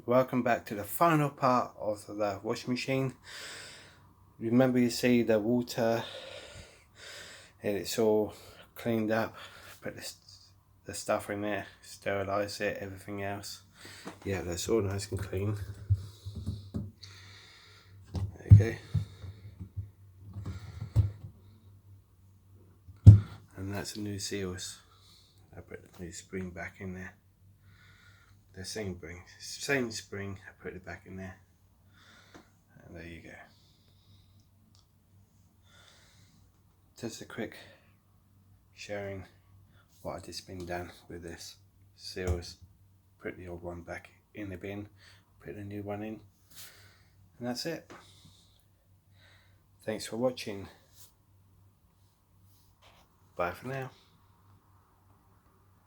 Welcome back to the final part of the washing machine. Remember, you see the water and it's all cleaned up. Put the stuff in there, sterilise it, everything else. Yeah, that's all nice and clean. Okay. And that's the new seals. I put the new spring back in there. The same spring, I put it back in there. And there you go. Just a quick sharing what I've just been done with this seals. Put the old one back in the bin, put the new one in, and that's it. Thanks for watching. Bye for now.